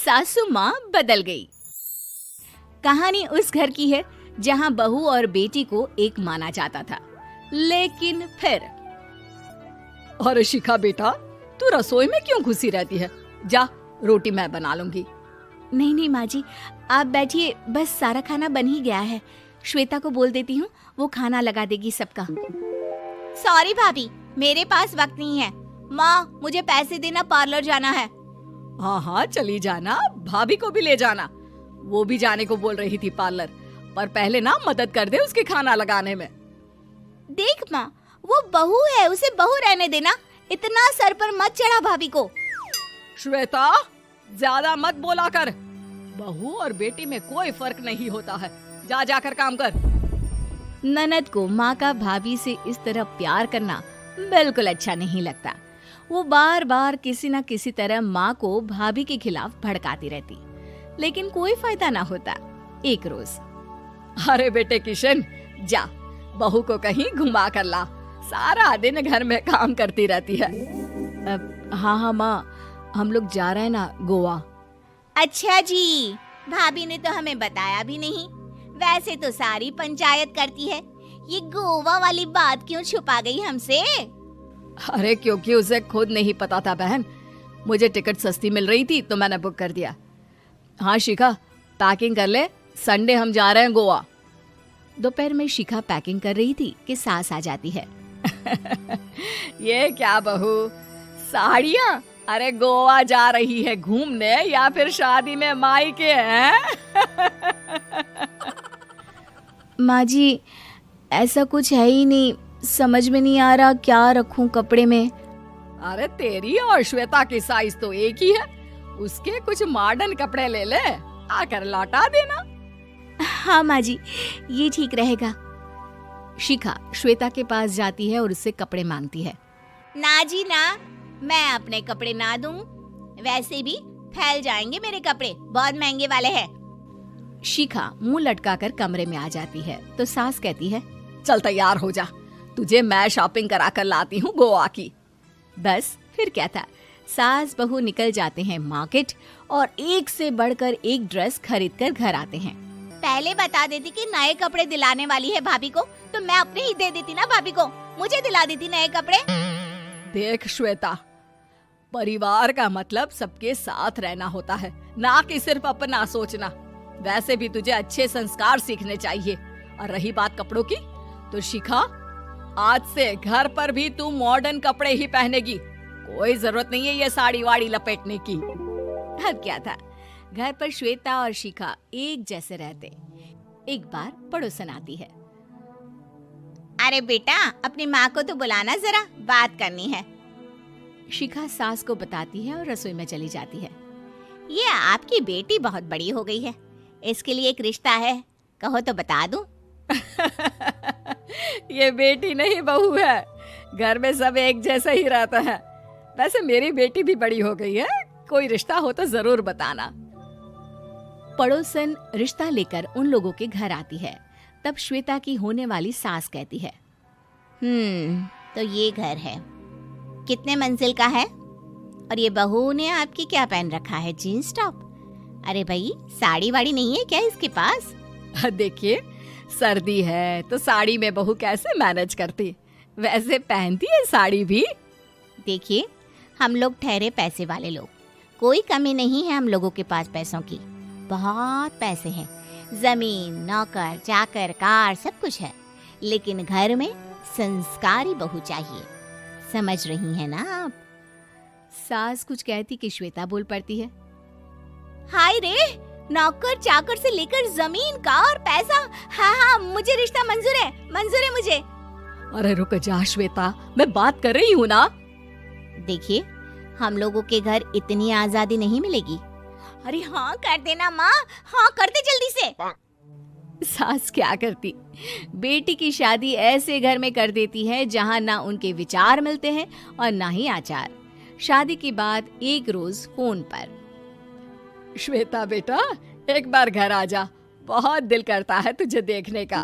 सासू माँ बदल गई। कहानी उस घर की है जहाँ बहू और बेटी को एक माना जाता था, लेकिन फिर अरे शिखा बेटा, तू रसोई में क्यों घुसी रहती है? जा, रोटी मैं बना लूंगी। नहीं नहीं माँ जी, आप बैठिए, बस सारा खाना बन ही गया है। श्वेता को बोल देती हूँ, वो खाना लगा देगी सबका। सॉरी भाभी, मेरे पास वक्त नहीं है। माँ, मुझे पैसे देना, पार्लर जाना है। हाँ हाँ चली जाना, भाभी को भी ले जाना। वो भी जाने को बोल रही थी पार्लर, पर पहले ना मदद कर दे उसके खाना लगाने में। देख माँ, वो बहू है, उसे बहू रहने देना, इतना सर पर मत चढ़ा भाभी को। श्वेता, ज्यादा मत बोला कर। बहू और बेटी में कोई फर्क नहीं होता है। जा जाकर काम कर। ननद को माँ का भाभी से इस तरह प्यार करना बिल्कुल अच्छा नहीं लगता। वो बार बार किसी न किसी तरह माँ को भाभी के खिलाफ भड़काती रहती, लेकिन कोई फायदा ना होता। एक रोज, अरे बेटे किशन, जा बहू को कहीं घुमा कर ला, सारा दिन घर में काम करती रहती है। हाँ हाँ माँ, हम लोग जा रहे हैं ना गोवा। अच्छा जी, भाभी ने तो हमें बताया भी नहीं। वैसे तो सारी पंचायत करती है, ये गोवा वाली बात क्यों छुपा गई हमसे? अरे क्योंकि उसे खुद नहीं पता था बहन। मुझे टिकट सस्ती मिल रही थी तो मैंने बुक कर दिया। हाँ शिखा, पैकिंग कर ले, संडे हम जा रहे हैं गोवा। दोपहर में शिखा पैकिंग कर रही थी कि सास आ जाती है। ये क्या बहू, साड़ियाँ? अरे गोवा जा रही है घूमने या फिर शादी में मायके हैं? माँ जी, ऐसा कुछ है ही नहीं, समझ में नहीं आ रहा क्या रखूं कपड़े में। अरे तेरी और श्वेता की साइज तो एक ही है, उसके कुछ मॉडर्न कपड़े ले ले, आकर लौटा देना। हाँ माँ जी, ये ठीक रहेगा। शिखा श्वेता के पास जाती है और उससे कपड़े मांगती है। ना जी ना, मैं अपने कपड़े ना दूं, वैसे भी फैल जाएंगे मेरे कपड़े, बहुत महंगे वाले हैं। शिखा मुंह लटकाकर कमरे में आ जाती है तो सास कहती है, चल तैयार हो जा, तुझे मैं शॉपिंग करा कर लाती हूँ गोवा की। बस फिर क्या था, सास बहू निकल जाते हैं मार्केट और एक से बढ़कर एक ड्रेस खरीद कर घर आते हैं। पहले बता देती कि नए कपड़े दिलाने वाली है भाभी को, तो मैं अपने ही दे देती ना भाभी को, मुझे दिला देती नए कपड़े। देख श्वेता, परिवार का मतलब सबके साथ रहना होता है, ना कि सिर्फ अपना सोचना। वैसे भी तुझे अच्छे संस्कार सीखने चाहिए। और रही बात कपड़ों की, तो शिखा, आज से घर पर भी तू मॉडर्न कपड़े ही पहनेगी। कोई जरूरत नहीं है ये साड़ी वाड़ी लपेटने की। अब क्या था, घर पर श्वेता और शिखा एक जैसे रहते। एक बार पड़ोसन आती है। अरे बेटा, अपनी माँ को तो बुलाना जरा, बात करनी है। शिखा सास को बताती है और रसोई में चली जाती है। ये आपकी बेटी बहुत बड़ी हो गई है, इसके लिए एक रिश्ता है, कहो तो बता दूं। ये बेटी नहीं बहू है, घर में सब एक जैसा ही रहता है। वैसे मेरी बेटी भी बड़ी हो गई है, कोई रिश्ता हो तो जरूर बताना। पड़ोसन रिश्ता लेकर उन लोगों के घर आती है। तब श्वेता की होने वाली सास कहती है, तो ये घर है, कितने मंजिल का है? और ये बहू ने आपकी क्या पहन रखा है, जीन्स टॉप? अरे भाई, साड़ी वाड़ी नहीं है क्या इसके पास? देखिए, सर्दी है तो साड़ी में बहू कैसे मैनेज करती, वैसे पहनती है साड़ी भी। देखिए, हम लोग ठहरे पैसे वाले लोग, कोई कमी नहीं है हम लोगों के पास पैसों की, बहुत पैसे हैं, जमीन, नौकर चाकर, कार, सब कुछ है, लेकिन घर में संस्कारी बहू चाहिए, समझ रही हैं ना आप? सास कुछ कहती कि श्वेता बोल पड़ती है, हाय रे, नौकर चाकर से लेकर जमीन, कार, पैसा, हाँ हाँ मुझे रिश्ता मंजूर है मुझे। अरे रुक जा श्वेता, मैं बात कर रही हूँ ना। देखिए, हम लोगों के घर इतनी आजादी नहीं मिलेगी। अरे हाँ कर देना माँ, हाँ कर दे जल्दी से। सास क्या करती, बेटी की शादी ऐसे घर में कर देती है जहाँ ना उनके विचार मिलते हैं और ना ही आचार। शादी के बाद एक रोज फोन पर, श्वेता बेटा, एक बार घर आ जा, बहुत दिल करता है तुझे देखने का।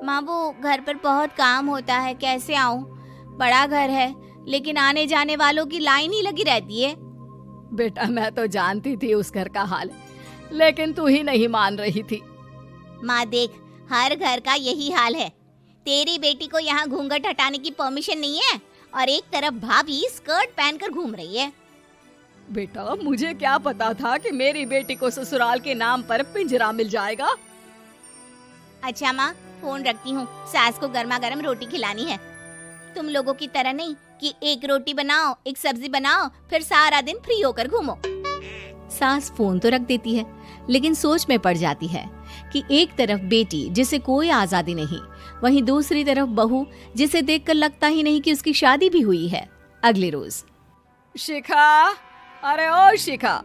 माँ, वो घर पर बहुत काम होता है, कैसे आऊँ? बड़ा घर है, लेकिन आने जाने वालों की लाइन ही लगी रहती है। बेटा मैं तो जानती थी उस घर का हाल, लेकिन तू ही नहीं मान रही थी। माँ देख, हर घर का यही हाल है। तेरी बेटी को यहाँ घूंघट हटाने की परमिशन नहीं है और एक तरफ भाभी स्कर्ट पहनकर घूम रही है। बेटा मुझे क्या पता था कि मेरी बेटी को ससुराल के नाम पर पिंजरा मिल जाएगा। अच्छा माँ, फोन रखती हूँ, सास को गर्मा गर्म रोटी खिलानी है। तुम लोगों की तरह नहीं कि एक रोटी बनाओ, एक सब्जी बनाओ, फिर सारा दिन फ्री होकर घूमो। सास फोन तो रख देती है, लेकिन सोच में पड़ जाती है कि एक तरफ बेटी जिसे कोई आजादी नहीं, वहीं दूसरी तरफ बहू जिसे देखकर लगता ही नहीं कि उसकी शादी भी हुई है। अगले रोज। शिखा, अरे ओ शिखा।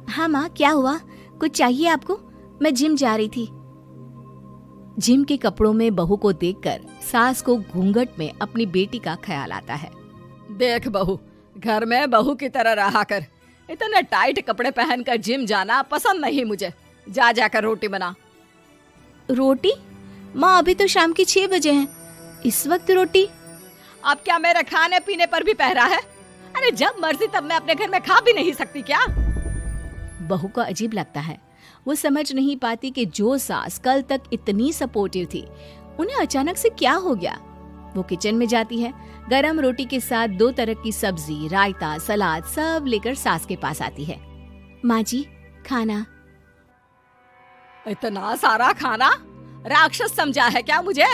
हाँ माँ, क्या हुआ? कुछ चाहिए आपको? मैं जिम जा रही थी। जिम के कपड़ों में बहू को देखकर सास को घूंघट में अपनी बेटी का ख्याल आता है। देख बहू, घर में बहू की तरह रहा कर। इतने टाइट कपड़े पहनकर जिम जाना पसंद नहीं मुझे। जा जाकर रोटी बना। रोटी? माँ अभी तो शाम के 6 बजे हैं, इस वक्त रोटी? अब क्या मेरे खाने पीने पर भी पहरा है? अरे जब मर्जी तब मैं अपने घर में खा भी नहीं सकती क्या? बहू को अजीब लगता है। वो समझ नहीं पाती कि जो सास कल तक इतनी सपोर्टिव थी, उन्हें अचानक से क्या हो गया। वो किचन में जाती है, गरम रोटी के साथ 2 तरह की सब्जी, रायता, सलाद सब लेकर सास के पास आती है। माँ जी, खाना। इतना सारा खाना? राक्षस समझा है क्या मुझे?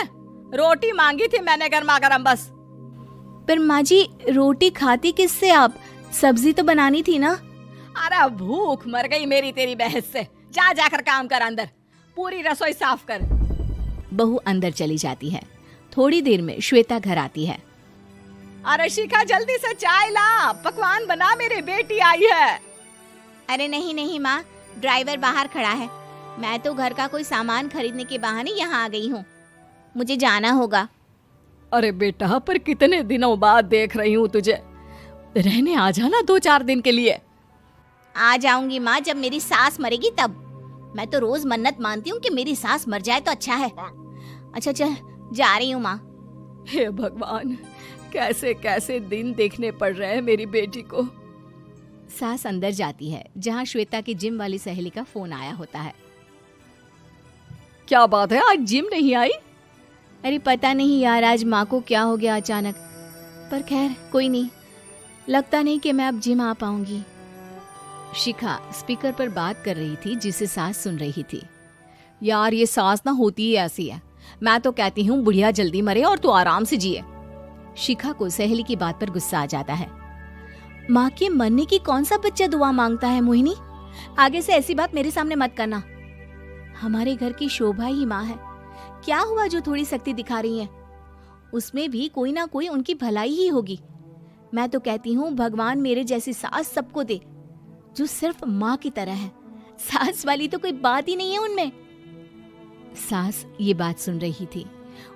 रोटी मांगी थी मैंने गर्मा गर्म बस। पर माँ जी, रोटी खाती किससे आप? सब्जी तो बनानी थी ना। अरे भूख मर गई मेरी तेरी बहस से। जा जाकर काम कर, अंदर पूरी रसोई साफ कर। बहू अंदर चली जाती है। थोड़ी देर में श्वेता घर आती है। अरे शिखा जल्दी से चाय ला, पकवान बना, मेरी बेटी आई है। अरे नहीं नहीं माँ, ड्राइवर बाहर खड़ा है। मैं तो घर का कोई सामान खरीदने के बहाने यहाँ आ गई हूँ, मुझे जाना होगा। अरे बेटा, पर कितने दिनों बाद देख रही हूँ तुझे, रहने आ जाना 2-4 दिन के लिए। आ जाऊंगी माँ, जब मेरी सास मरेगी तब। मैं तो रोज मन्नत मानती हूँ कि मेरी सास मर जाए तो अच्छा है। अच्छा चल, जा रही हूँ माँ। हे भगवान, कैसे कैसे दिन देखने पड़ रहे हैं मेरी बेटी को। सास अंदर जाती है, जहाँ श्वेता की जिम वाली सहेली का फोन आया होता है। क्या बात है, आज जिम नहीं आई? अरे पता नहीं यार, आज माँ को क्या हो गया अचानक। पर खैर कोई नहीं, लगता नहीं कि मैं अब जिम आ पाऊंगी। शिखा स्पीकर पर बात कर रही थी, जिसे सास सुन रही थी। यार ये सास ना होती ही ऐसी है। मैं तो कहती हूँ बुढ़िया जल्दी मरे और तू आराम से जिए। शिखा को सहेली की बात पर गुस्सा आ जाता है। माँ के मरने की कौन सा बच्चा दुआ मांगता है मोहिनी? आगे से ऐसी बात मेरे सामने मत करना। हमारे घर की शोभा ही माँ है। क्या हुआ जो थोड़ी सख्ती दिखा रही है? उसमें भी कोई ना कोई उनकी भलाई ही होगी। मैं तो कहती हूँ भगवान मेरे जैसी सास सबको दे, जो सिर्फ माँ की तरह है। सास वाली तो कोई बात ही नहीं है उनमें। सास ये बात सुन रही थी।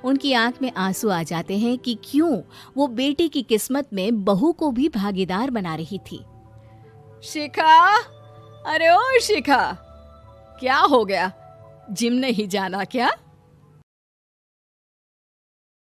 उनकी आंख में आंसू आ जाते हैं कि क्यों वो बेटी की किस्मत में बहू को भी भागीदार बना रही थी। शिखा, अरे ओ शिखा, क्या हो गया? जिम नहीं जाना क्या?